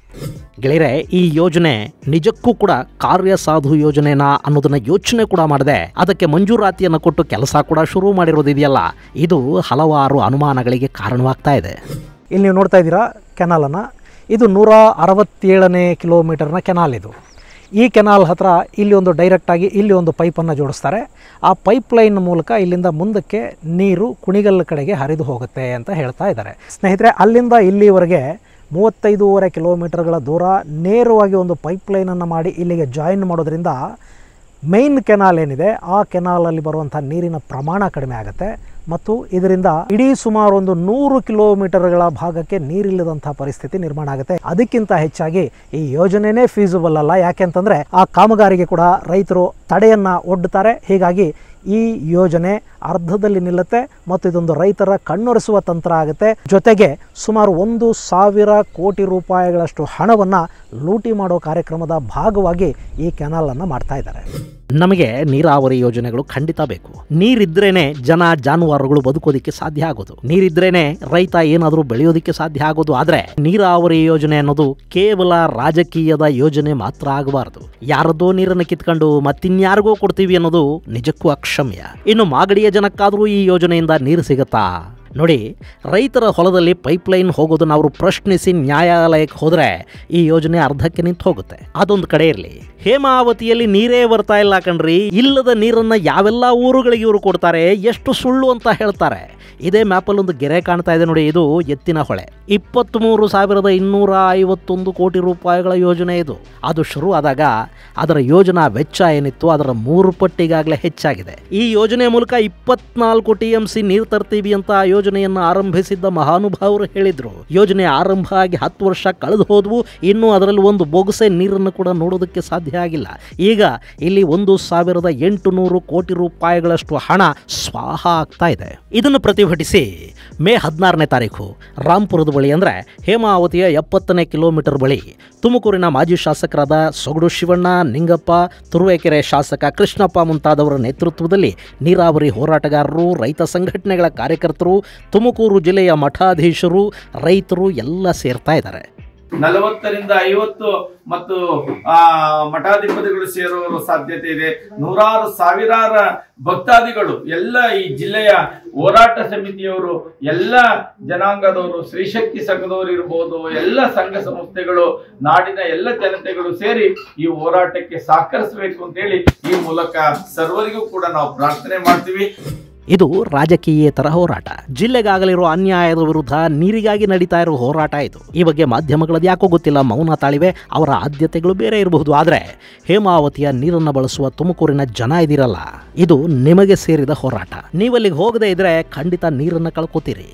ಗೆಳೆಯರೆ, ಈ ಯೋಜನೆ ನಿಜಕ್ಕೂ ಕೂಡ ಕಾರ್ಯಸಾಧು ಯೋಜನೆನಾ ಅನ್ನೋದನ್ನ ಯೋಚನೆ ಕೂಡ ಮಾಡದೆ ಅದಕ್ಕೆ ಮಂಜೂರಾತಿಯನ್ನು ಕೊಟ್ಟು ಕೆಲಸ ಕೂಡ ಶುರು ಮಾಡಿರೋದಿದೆಯಲ್ಲ, ಇದು ಹಲವಾರು ಅನುಮಾನಗಳಿಗೆ ಕಾರಣವಾಗ್ತಾ ಇದೆ. ಇಲ್ಲಿ ನೀವು ನೋಡ್ತಾ ಇದ್ದೀರಾ ಕೆನಾಲನ್ನು. ಇದು 167ನೇ ಕಿಲೋಮೀಟರ್ನ ಕೆನಾಲ್. ಇದು ಈ ಕೆನಾಲ್ ಹತ್ರ ಇಲ್ಲಿ ಒಂದು ಡೈರೆಕ್ಟಾಗಿ ಇಲ್ಲಿ ಒಂದು ಪೈಪನ್ನು ಜೋಡಿಸ್ತಾರೆ. ಆ ಪೈಪ್ ಲೈನ್ ಮೂಲಕ ಇಲ್ಲಿಂದ ಮುಂದಕ್ಕೆ ನೀರು ಕುಣಿಗಲ್ ಕಡೆಗೆ ಹರಿದು ಹೋಗುತ್ತೆ ಅಂತ ಹೇಳ್ತಾ ಇದ್ದಾರೆ. ಸ್ನೇಹಿತರೆ, ಅಲ್ಲಿಂದ ಇಲ್ಲಿವರೆಗೆ 35.5 ಕಿಲೋಮೀಟರ್ಗಳ ದೂರ ನೇರವಾಗಿ ಒಂದು ಪೈಪ್ ಲೈನನ್ನು ಮಾಡಿ ಇಲ್ಲಿಗೆ ಜಾಯಿನ್ ಮಾಡೋದ್ರಿಂದ ಮೇನ್ ಕೆನಾಲ್ ಏನಿದೆ ಆ ಕೆನಾಲಲ್ಲಿ ಬರುವಂಥ ನೀರಿನ ಪ್ರಮಾಣ ಕಡಿಮೆ ಆಗುತ್ತೆ ಮತ್ತು ಇದರಿಂದ ಇಡೀ ಸುಮಾರು ಒಂದು 100 ಕಿಲೋಮೀಟರ್ಗಳ ಭಾಗಕ್ಕೆ ನೀರಿಲ್ಲದಂತಹ ಪರಿಸ್ಥಿತಿ ನಿರ್ಮಾಣ ಆಗುತ್ತೆ. ಅದಕ್ಕಿಂತ ಹೆಚ್ಚಾಗಿ ಈ ಯೋಜನೆನೇ ಫೀಸಿಬಲ್ ಅಲ್ಲ. ಯಾಕೆಂತಂದ್ರೆ ಆ ಕಾಮಗಾರಿಗೆ ಕೂಡ ರೈತರು ತಡೆಯನ್ನ ಒಡ್ಡುತ್ತಾರೆ. ಹೀಗಾಗಿ ಈ ಯೋಜನೆ ಅರ್ಧದಲ್ಲಿ ನಿಲ್ಲುತ್ತೆ ಮತ್ತು ಇದೊಂದು ರೈತರ ಕಣ್ಣೊರೆಸುವ ತಂತ್ರ ಆಗುತ್ತೆ. ಜೊತೆಗೆ ಸುಮಾರು 1,000 ಕೋಟಿ ರೂಪಾಯಿಗಳಷ್ಟು ಹಣವನ್ನು ಲೂಟಿ ಮಾಡೋ ಕಾರ್ಯಕ್ರಮದ ಭಾಗವಾಗಿ ಈ ಕೆನಾಲ್ ಅನ್ನು ಮಾಡ್ತಾ ಇದ್ದಾರೆ. ನಮಗೆ ನೀರಾವರಿ ಯೋಜನೆಗಳು ಖಂಡಿತ ಬೇಕು. ನೀರಿದ್ರೇನೆ ಜನ ಜಾನುವಾರುಗಳು ಬದುಕೋದಿಕ್ಕೆ ಸಾಧ್ಯ ಆಗೋದು. ನೀರಿದ್ರೇನೆ ರೈತ ಏನಾದರೂ ಬೆಳೆಯೋದಿಕ್ಕೆ ಸಾಧ್ಯ ಆಗೋದು. ಆದ್ರೆ ನೀರಾವರಿ ಯೋಜನೆ ಅನ್ನೋದು ಕೇವಲ ರಾಜಕೀಯದ ಯೋಜನೆ ಮಾತ್ರ ಆಗಬಾರದು. ಯಾರದ್ದೋ ನೀರನ್ನು ಕಿತ್ಕೊಂಡು ಮತ್ತಿನ್ಯಾರಿಗೋ ಕೊಡ್ತೀವಿ ಅನ್ನೋದು ನಿಜಕ್ಕೂ ಅಕ್ಷಮ್ಯ. ಇನ್ನು ಮಾಗಡಿಯ ಜನಕ್ಕಾದರೂ ಈ ಯೋಜನೆಯಿಂದ ನೀರು ಸಿಗುತ್ತಾ? ನೋಡಿ, ರೈತರ ಹೊಲದಲ್ಲಿ ಪೈಪ್ಲೈನ್ ಹೋಗೋದನ್ನ ಅವರು ಪ್ರಶ್ನಿಸಿ ನ್ಯಾಯಾಲಯಕ್ಕೆ ಹೋದರೆ ಈ ಯೋಜನೆ ಅರ್ಧಕ್ಕೆ ನಿಂತು ಹೋಗುತ್ತೆ. ಅದೊಂದು ಕಡೆ ಇರಲಿ, ಹೇಮಾವತಿಯಲ್ಲಿ ನೀರೇ ಬರ್ತಾ ಇಲ್ಲ ಕಣ್ರಿ. ಇಲ್ಲದ ನೀರನ್ನ ಯಾವೆಲ್ಲ ಊರುಗಳಿಗೆ ಇವರು ಕೊಡ್ತಾರೆ, ಎಷ್ಟು ಸುಳ್ಳು ಅಂತ ಹೇಳ್ತಾರೆ. ಇದೇ ಮ್ಯಾಪಲ್ಲಿ ಒಂದು ಗೆರೆ ಕಾಣ್ತಾ ಇದೆ ನೋಡಿ, ಇದು ಎತ್ತಿನ ಹೊಳೆ. 23,251 ಕೋಟಿ ರೂಪಾಯಿಗಳ ಯೋಜನೆ ಇದು. ಅದು ಶುರು ಆದಾಗ ಅದರ ಯೋಜನಾ ವೆಚ್ಚ ಏನಿತ್ತು ಅದರ 3 ಪಟ್ಟಿಗಾಗಲೇ ಹೆಚ್ಚಾಗಿದೆ. ಈ ಯೋಜನೆ ಮೂಲಕ 24 TMC ನೀರು ತರ್ತೀವಿ ಅಂತ ಯೋಜನೆಯನ್ನು ಆರಂಭಿಸಿದ್ದ ಮಹಾನುಭಾವರು ಹೇಳಿದ್ರು. ಯೋಜನೆ ಆರಂಭ ಆಗಿ 10 ವರ್ಷ ಕಳೆದು ಹೋದ್ವು, ಇನ್ನು ಅದರಲ್ಲಿ ಒಂದು ಬೊಗಸೆ ನೀರನ್ನು ಕೂಡ ನೋಡೋದಕ್ಕೆ ಸಾಧ್ಯ ಆಗಿಲ್ಲ. ಈಗ ಇಲ್ಲಿ 1,800 ಕೋಟಿ ರೂಪಾಯಿಗಳಷ್ಟು ಹಣ ಸ್ವಾಹ ಆಗ್ತಾ ಇದೆ. ಇದನ್ನು ಪ್ರತಿಭಟಿಸಿ ಮೇ 16ನೇ ತಾರೀಕು ರಾಂಪುರದ ಬಳಿ ಅಂದರೆ ಹೇಮಾವತಿಯ 70ನೇ ಕಿಲೋಮೀಟರ್ ಬಳಿ ತುಮಕೂರಿನ ಮಾಜಿ ಶಾಸಕರಾದ ಸೊಗಡು ಶಿವಣ್ಣ, ನಿಂಗಪ್ಪ, ತುರುವೇಕೆರೆ ಶಾಸಕ ಕೃಷ್ಣಪ್ಪ ಮುಂತಾದವರ ನೇತೃತ್ವದಲ್ಲಿ ನೀರಾವರಿ ಹೋರಾಟಗಾರರು, ರೈತ ಸಂಘಟನೆಗಳ ಕಾರ್ಯಕರ್ತರು, ತುಮಕೂರು ಜಿಲ್ಲೆಯ ಮಠಾಧೀಶರು, ರೈತರು ಎಲ್ಲ ಸೇರ್ತಾ ಇದ್ದಾರೆ. 40ರಿಂದ 50 ಮತ್ತು ಮಠಾಧಿಪತಿಗಳು ಸೇರುವ ಸಾಧ್ಯತೆ ಇದೆ. ನೂರಾರು ಸಾವಿರಾರ ಭಕ್ತಾದಿಗಳು ಎಲ್ಲ ಈ ಜಿಲ್ಲೆಯ ಹೋರಾಟ ಸಮಿತಿಯವರು, ಎಲ್ಲ ಜನಾಂಗದವರು, ಶ್ರೀಶಕ್ತಿ ಸಂಘದವರು ಇರಬಹುದು, ಎಲ್ಲ ಸಂಘ ಸಂಸ್ಥೆಗಳು, ನಾಡಿನ ಎಲ್ಲ ಜನತೆಗಳು ಸೇರಿ ಈ ಹೋರಾಟಕ್ಕೆ ಸಹಕರಿಸಬೇಕು ಅಂತ ಹೇಳಿ ಈ ಮೂಲಕ ಸರ್ವರಿಗೂ ಕೂಡ ನಾವು ಪ್ರಾರ್ಥನೆ ಮಾಡ್ತೀವಿ. ಇದು ರಾಜಕೀಯೇತರ ಹೋರಾಟ. ಜಿಲ್ಲೆಗಾಗಲಿರುವ ಅನ್ಯಾಯದ ವಿರುದ್ಧ ನೀರಿಗಾಗಿ ನಡೀತಾ ಇರೋ ಹೋರಾಟ ಇದು. ಈ ಬಗ್ಗೆ ಮಾಧ್ಯಮಗಳದ್ದು ಯಾಕೋ ಗೊತ್ತಿಲ್ಲ ಮೌನ ತಾಳಿವೆ. ಅವರ ಆದ್ಯತೆಗಳು ಬೇರೆ ಇರಬಹುದು. ಆದರೆ ಹೇಮಾವತಿಯ ನೀರನ್ನು ಬಳಸುವ ತುಮಕೂರಿನ ಜನ ಇದಿರಲ್ಲ, ಇದು ನಿಮಗೆ ಸೇರಿದ ಹೋರಾಟ. ನೀವಲ್ಲಿಗೆ ಹೋಗದೇ ಇದ್ರೆ ಖಂಡಿತ ನೀರನ್ನು ಕಳ್ಕೊತೀರಿ.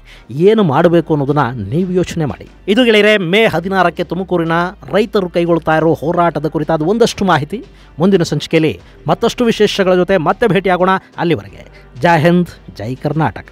ಏನು ಮಾಡಬೇಕು ಅನ್ನೋದನ್ನ ನೀವು ಯೋಚನೆ ಮಾಡಿ. ಇದು ಗೆಳೆಯರೆ, ಮೇ 16ಕ್ಕೆ ತುಮಕೂರಿನ ರೈತರು ಕೈಗೊಳ್ತಾ ಇರೋ ಹೋರಾಟದ ಕುರಿತಾದ ಒಂದಷ್ಟು ಮಾಹಿತಿ. ಮುಂದಿನ ಸಂಚಿಕೆಯಲ್ಲಿ ಮತ್ತಷ್ಟು ವಿಶೇಷಗಳ ಜೊತೆ ಮತ್ತೆ ಭೇಟಿಯಾಗೋಣ. ಅಲ್ಲಿವರೆಗೆ ಜೈ ಹಿಂದ್, ಜೈ ಕರ್ನಾಟಕ.